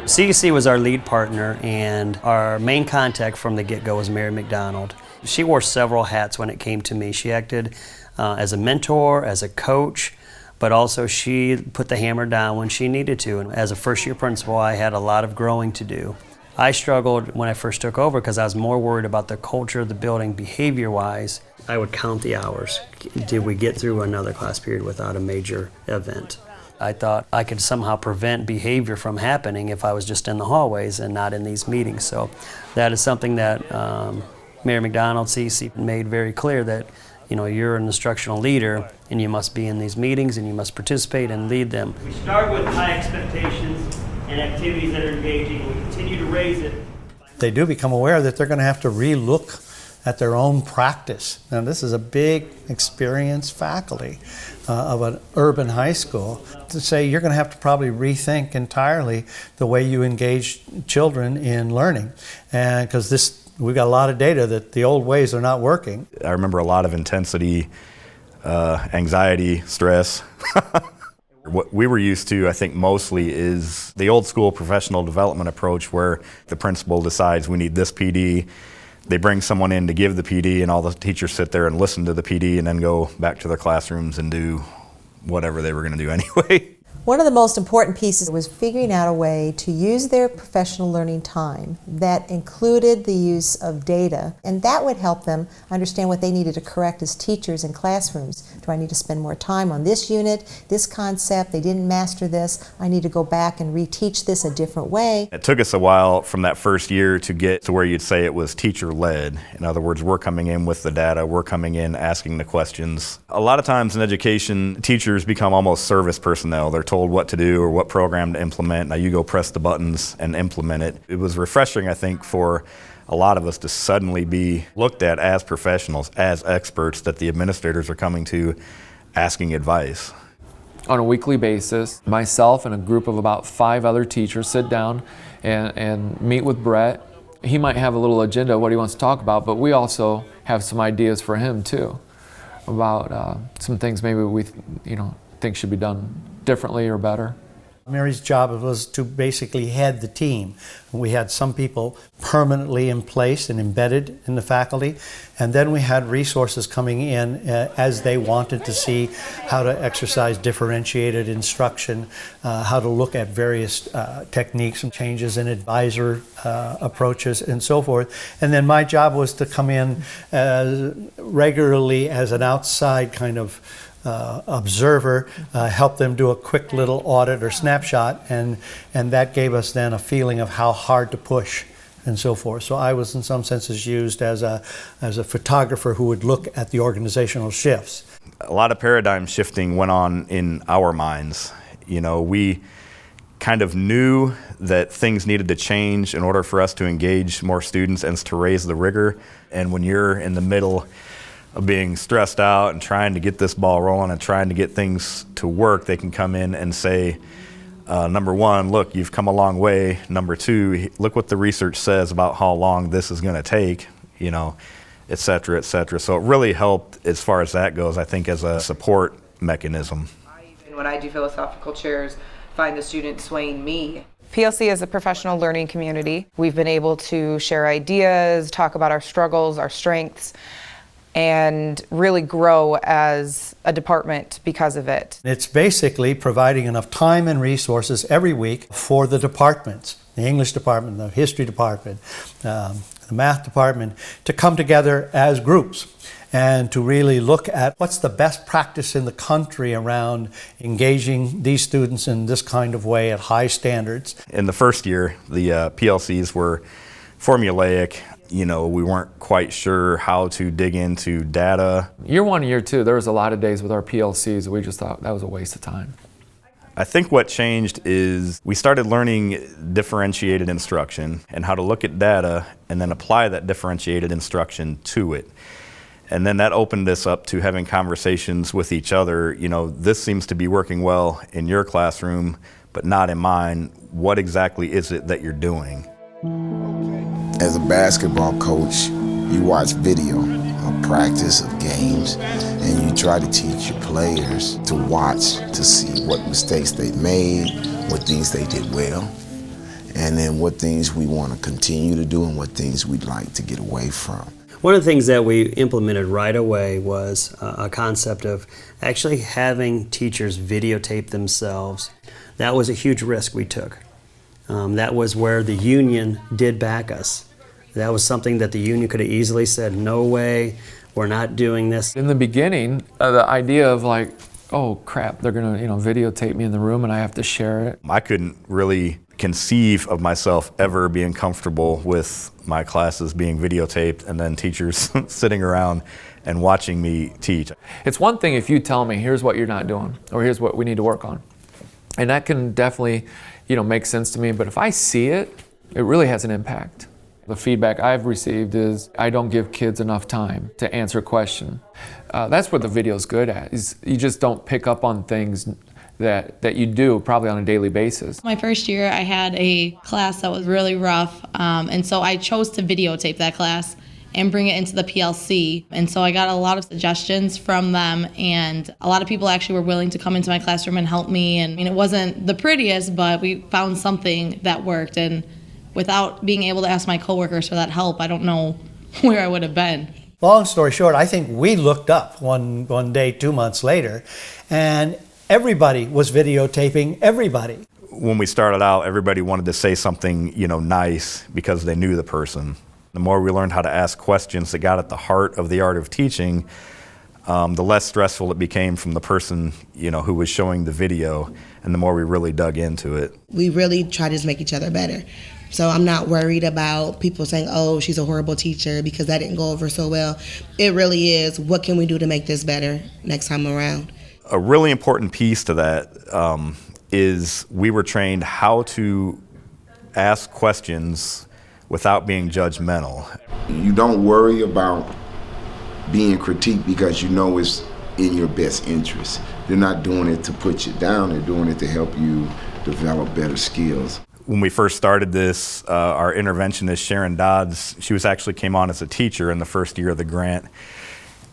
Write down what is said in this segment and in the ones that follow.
CEC was our lead partner, and our main contact from the get-go was Mary McDonald. She wore several hats when it came to me. She acted as a mentor, as a coach, but also she put the hammer down when she needed to. And as a first-year principal, I had a lot of growing to do. I struggled when I first took over because I was more worried about the culture of the building behavior-wise. I would count the hours. Did we get through another class period without a major event? I thought I could somehow prevent behavior from happening if I was just in the hallways and not in these meetings. So that is something that Mayor McDonald, CEC, made very clear that you're an instructional leader and you must be in these meetings and you must participate and lead them. We start with high expectations and activities that are engaging, and we continue to raise it. They do become aware that they're going to have to re-look at their own practice. Now, this is a big, experienced faculty of an urban high school to say you're going to have to probably rethink entirely the way you engage children in learning, and because we've got a lot of data that the old ways are not working. I remember a lot of intensity, anxiety, stress. What we were used to, I think, mostly is the old school professional development approach where the principal decides we need this PD. They bring someone in to give the PD, and all the teachers sit there and listen to the PD and then go back to their classrooms and do whatever they were going to do anyway. One of the most important pieces was figuring out a way to use their professional learning time that included the use of data, and that would help them understand what they needed to correct as teachers in classrooms. Do I need to spend more time on this unit, this concept? They didn't master this. I need to go back and reteach this a different way. It took us a while from that first year to get to where you'd say it was teacher-led. In other words, we're coming in with the data, we're coming in asking the questions. A lot of times in education, teachers become almost service personnel. They're told what to do or what program to implement. Now you go press the buttons and implement it. It was refreshing, I think, for a lot of us to suddenly be looked at as professionals, as experts that the administrators are coming to asking advice. On a weekly basis, myself and a group of about 5 other teachers sit down and meet with Brett. He might have a little agenda of what he wants to talk about, but we also have some ideas for him too about some things maybe we think should be done differently or better. Mary's job was to basically head the team. We had some people permanently in place and embedded in the faculty, and then we had resources coming in as they wanted to see how to exercise differentiated instruction, how to look at various techniques and changes in advisor approaches and so forth. And then my job was to come in regularly as an outside kind of observer, help them do a quick little audit or snapshot, and that gave us then a feeling of how hard to push and so forth. So I was in some senses used as a photographer who would look at the organizational shifts. A lot of paradigm shifting went on in our minds. We kind of knew that things needed to change in order for us to engage more students and to raise the rigor. And when you're in the middle of being stressed out and trying to get this ball rolling and trying to get things to work, they can come in and say, number one, look, you've come a long way. Number two, look what the research says about how long this is going to take, et cetera, et cetera. So it really helped as far as that goes, I think, as a support mechanism. Even when I do philosophical chairs, find the student swaying me. PLC is a professional learning community. We've been able to share ideas, talk about our struggles, our strengths, and really grow as a department because of it. It's basically providing enough time and resources every week for the departments, the English department, the history department, the math department, to come together as groups and to really look at what's the best practice in the country around engaging these students in this kind of way at high standards. In the first year, the PLCs were formulaic. We weren't quite sure how to dig into data. Year 1 and year 2, there was a lot of days with our PLCs we just thought that was a waste of time. I think what changed is we started learning differentiated instruction and how to look at data and then apply that differentiated instruction to it. And then that opened us up to having conversations with each other. This seems to be working well in your classroom, but not in mine. What exactly is it that you're doing? As a basketball coach, you watch video of practice of games, and you try to teach your players to watch to see what mistakes they made, what things they did well, and then what things we want to continue to do and what things we'd like to get away from. One of the things that we implemented right away was a concept of actually having teachers videotape themselves. That was a huge risk we took. That was where the union did back us. That was something that the union could have easily said, no way, we're not doing this. In the beginning, the idea of like, oh crap, they're gonna videotape me in the room and I have to share it. I couldn't really conceive of myself ever being comfortable with my classes being videotaped and then teachers sitting around and watching me teach. It's one thing if you tell me, here's what you're not doing, or here's what we need to work on. And that can definitely, make sense to me, but if I see it, it really has an impact. The feedback I've received is I don't give kids enough time to answer a question. That's what the video's good at, is you just don't pick up on things that you do probably on a daily basis. My first year I had a class that was really rough, and so I chose to videotape that class and bring it into the PLC. And so I got a lot of suggestions from them, and a lot of people actually were willing to come into my classroom and help me. And it wasn't the prettiest, but we found something that worked. And without being able to ask my coworkers for that help, I don't know where I would have been. Long story short, I think we looked up one day 2 months later, and everybody was videotaping everybody. When we started out, everybody wanted to say something, nice because they knew the person. The more we learned how to ask questions that got at the heart of the art of teaching, the less stressful it became from the person, who was showing the video, and the more we really dug into it. We really try to just make each other better. So I'm not worried about people saying, oh, she's a horrible teacher because that didn't go over so well. It really is, what can we do to make this better next time around? A really important piece to that is we were trained how to ask questions without being judgmental. You don't worry about being critiqued because you know it's in your best interest. They're not doing it to put you down, they're doing it to help you develop better skills. When we first started this, our interventionist, Sharon Dodds, she actually came on as a teacher in the first year of the grant.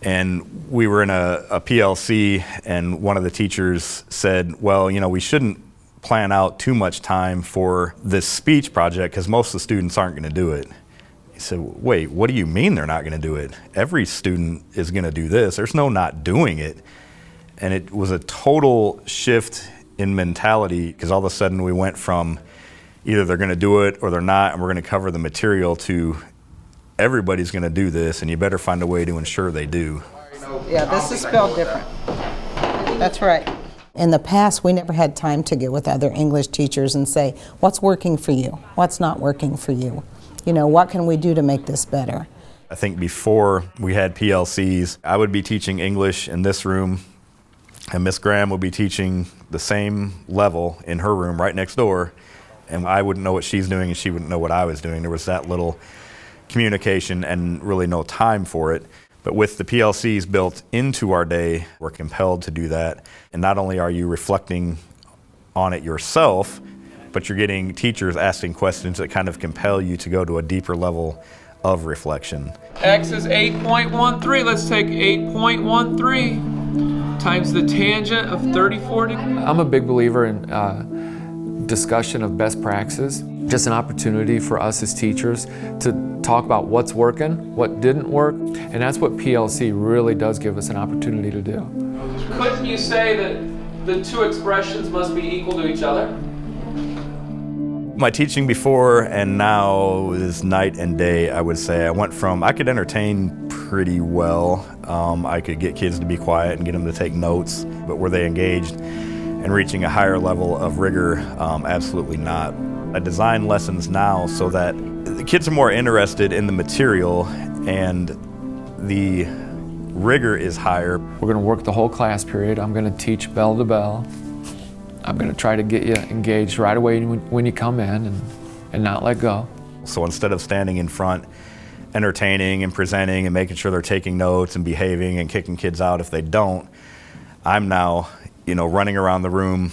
And we were in a PLC, and one of the teachers said, well, we shouldn't plan out too much time for this speech project because most of the students aren't going to do it. He said, wait, what do you mean they're not going to do it? Every student is going to do this. There's no not doing it. And it was a total shift in mentality because all of a sudden we went from either they're going to do it or they're not, and we're going to cover the material, to everybody's going to do this, and you better find a way to ensure they do. Yeah, this is spelled different. That's right. In the past, we never had time to get with other English teachers and say, what's working for you? What's not working for you? What can we do to make this better? I think before we had PLCs, I would be teaching English in this room, and Miss Graham would be teaching the same level in her room right next door, and I wouldn't know what she's doing and she wouldn't know what I was doing. There was that little communication and really no time for it. But with the PLCs built into our day, we're compelled to do that. And not only are you reflecting on it yourself, but you're getting teachers asking questions that kind of compel you to go to a deeper level of reflection. X is 8.13. Let's take 8.13 times the tangent of 34 degrees. I'm a big believer in discussion of best practices. Just an opportunity for us as teachers to talk about what's working, what didn't work, and that's what PLC really does give us an opportunity to do. Couldn't you say that the two expressions must be equal to each other? My teaching before and now is night and day, I would say. I went from, I could entertain pretty well. I could get kids to be quiet and get them to take notes, but were they engaged and reaching a higher level of rigor? Absolutely not. I design lessons now so that the kids are more interested in the material and the rigor is higher. We're going to work the whole class period. I'm going to teach bell to bell. I'm going to try to get you engaged right away when you come in and not let go. So instead of standing in front, entertaining and presenting and making sure they're taking notes and behaving and kicking kids out if they don't, I'm now, running around the room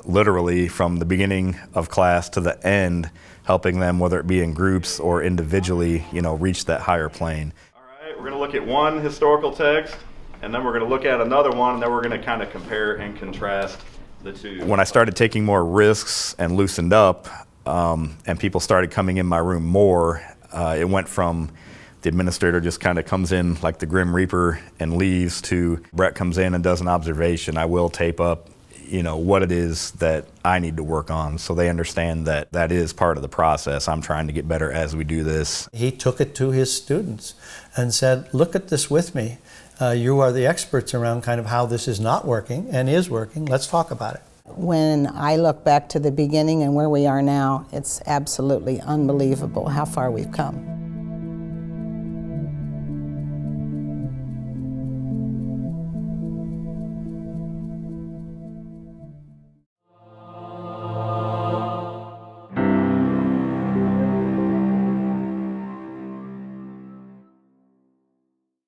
literally from the beginning of class to the end, helping them, whether it be in groups or individually, reach that higher plane. All right, we're going to look at one historical text, and then we're going to look at another one, and then we're going to kind of compare and contrast the two. When I started taking more risks and loosened up, and people started coming in my room more, it went from the administrator just kind of comes in like the Grim Reaper and leaves to Brett comes in and does an observation. I will tape up, what it is that I need to work on, so they understand that that is part of the process. I'm trying to get better as we do this. He took it to his students and said, look at this with me. You are the experts around kind of how this is not working and is working. Let's talk about it. When I look back to the beginning and where we are now, it's absolutely unbelievable how far we've come.